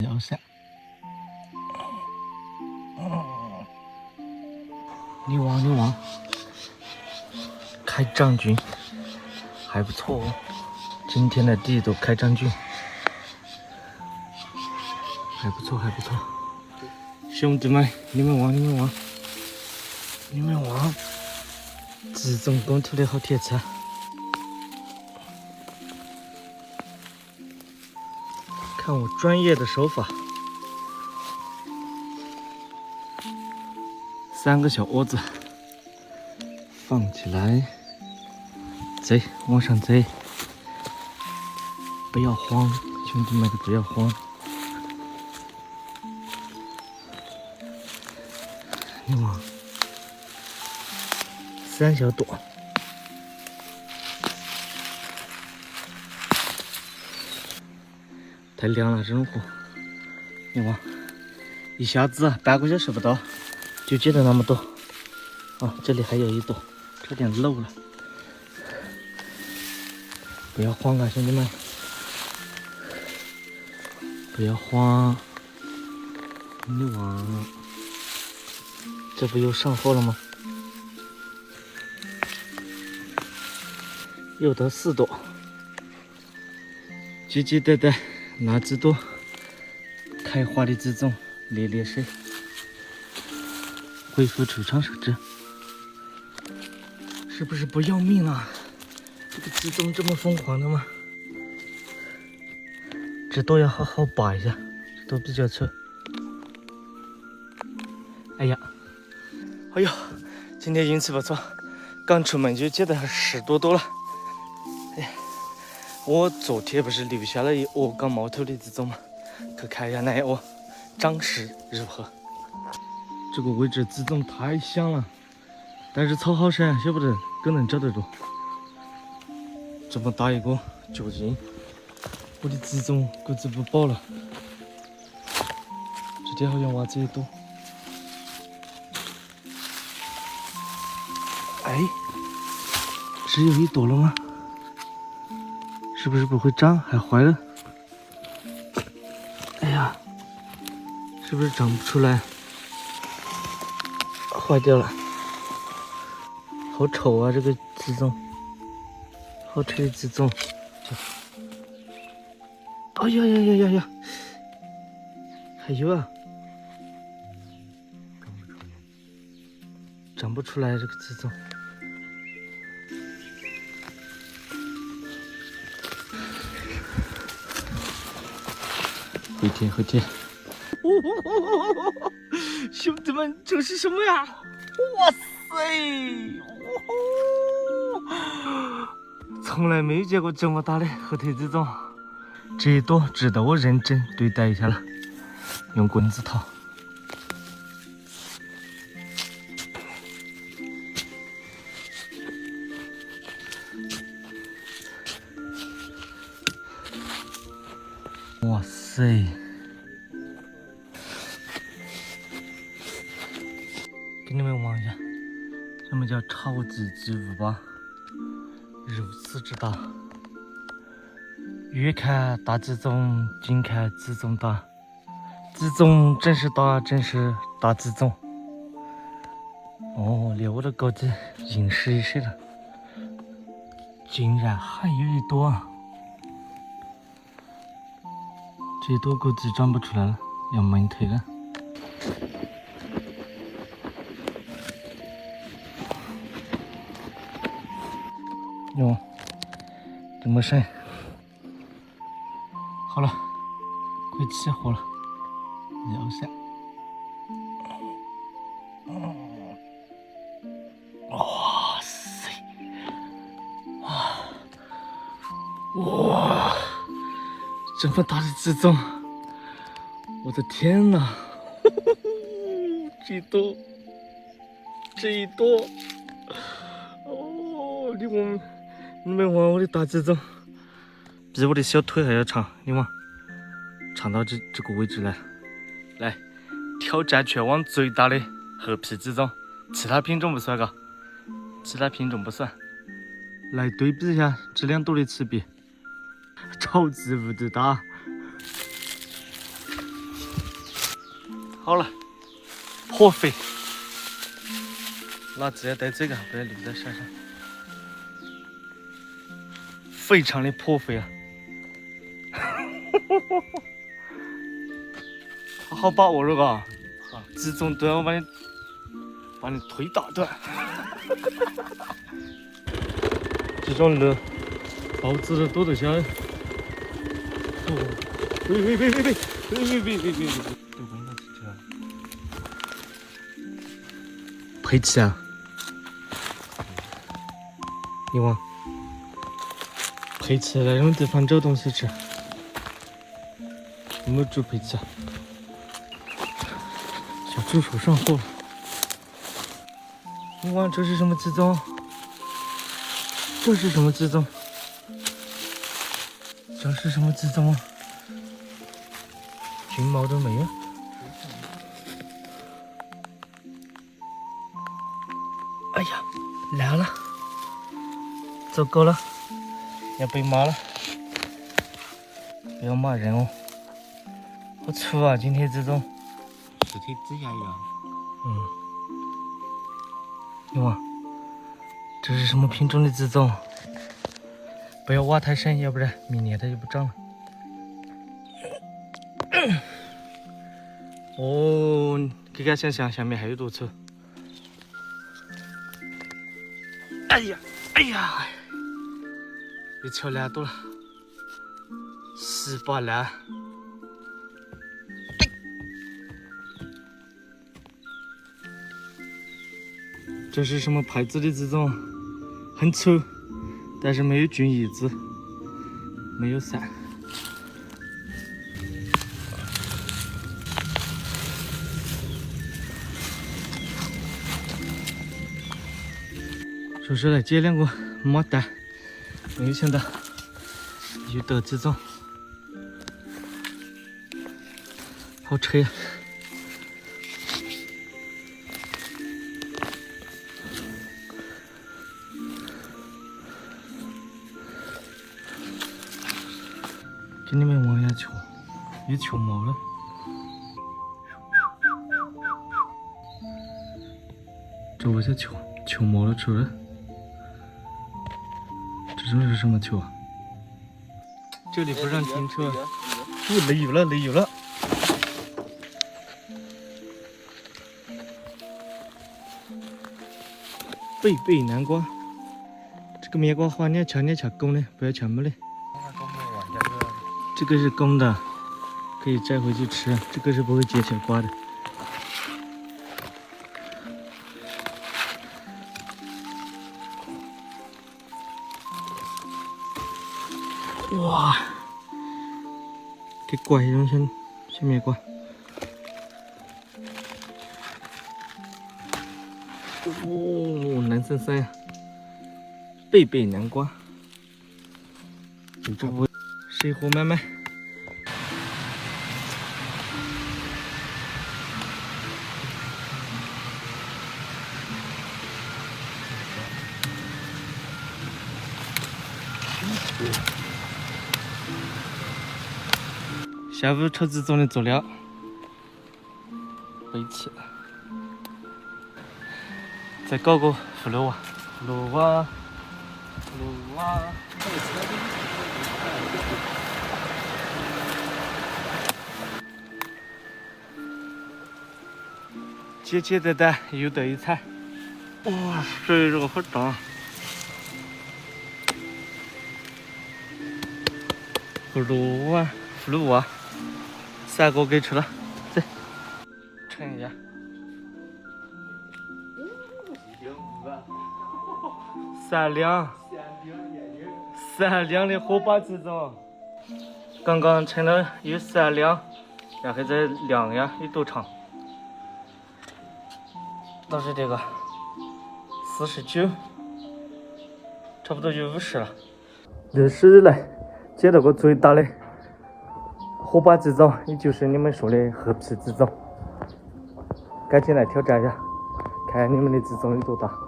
摇下。女王，开张菌还不错哦。今天的第一朵开张菌还不错。兄弟们，你们望，这种光头的好铁吃啊！看我专业的手法，3个小窝子放起来，贼往上贼，不要慌，兄弟们不要慌。你望，3小朵，太凉了，这种火，你望，一下子半个小时不到就结了那么多。啊，这里还有一朵，差点漏了。不要慌啊，兄弟们，不要慌。你望，这不又上货了吗？又得4朵，急急待待拿几朵开花的枝种猎水，恢复储藏设置。是不是不要命了？这个枝种这么疯狂的吗？这朵要好好拔一下，这朵比较臭。哎呀，今天运气不错，刚出门就结得10多朵了。哎，我昨天不是留下了一窝刚冒头的这种吗？去看一下那一窝长势如何。这个位置这种太香了，但是草好深，晓不得更能找得着。这么大一个脚印，我的这种估计不保了。这里好像娃子也多。哎，只有1朵了吗？是不是不会长，还坏了？哎呀，是不是长不出来？坏掉了，好丑啊！这个枝种，好丑的枝种。哎呀，还有啊，长不出来这个枝种。回天，兄弟们，这是什么呀？哇塞！从来没有见过这么大的河腿这种，这一朵值得我认真对待一下了。用棍子掏。哇塞！给你们望一下，什么叫超级巨无霸？如此之大，越看大枝种，近看枝种大，枝种真是大，真是大枝种。哦，连我的狗子隐湿一湿了，竟然还有一朵啊！这朵估计长不出来了，要闷退了。哟，这么深，好了，快起火了，摇下。哇塞！哇！这么大的枝种，我的天哪！这一朵，哦，你们望我的大枝种，比我的小腿还要长，你望，长到这个位置来。来，挑战全网最大的褐皮枝种，其他品种不算嘎，来对比一下这2朵的区别，超级无敌大。好了，破费。拿纸要带这个，不要留在身上。非常的破费啊！好把握了嘎，这种都要把你腿打断。这种乐，包子的多得下。别！佩奇啊，你往佩奇那种地方找东西吃，有没有煮佩奇啊？小助手上货了。你往这是什么鸡枞？这是什么鸡枞？这是什么鸡枞啊？金毛都没有。哎呀，来了，走够了，要被骂了，不要骂人哦。好粗啊，今天这种。实体指甲油。你望，这是什么品种的鸡枞？不要挖太深，要不然明年它就不长了。哦，你敢想象下面还有多粗？哎呀，又敲2朵了，18篮。这是什么牌子的鸡枞？很粗，但是没有菌叶子，没有散。说是来接2个毛蛋，没有想到又得鸡枞，好扯呀！给你们往下敲，又敲毛了。这我在敲毛了出来。这种是什么球啊？这里不让停车。累有了。贝南瓜，这个棉瓜花你要敲公的，不要敲母的。这个是公的，可以摘回去吃。这个是不会结小瓜的。哇，cái quầy nó xem mẹ qua. Ồ, nắng xanh xanh,贝南瓜，这不水果买卖。下午炒鸡枞的佐料，备齐。再搞个葫芦娃，简单又得一菜。哇，水肉好大！葫芦娃，3个给吃了，走，称一下。3两的火把鸡枞，刚刚称了有3两，然后再量呀，有多长？倒是这个49，差不多就50了。这是来接到个最大的火把鸡枞，也就是你们说的褐皮鸡枞，赶紧来挑战一下，看你们的鸡枞有多大。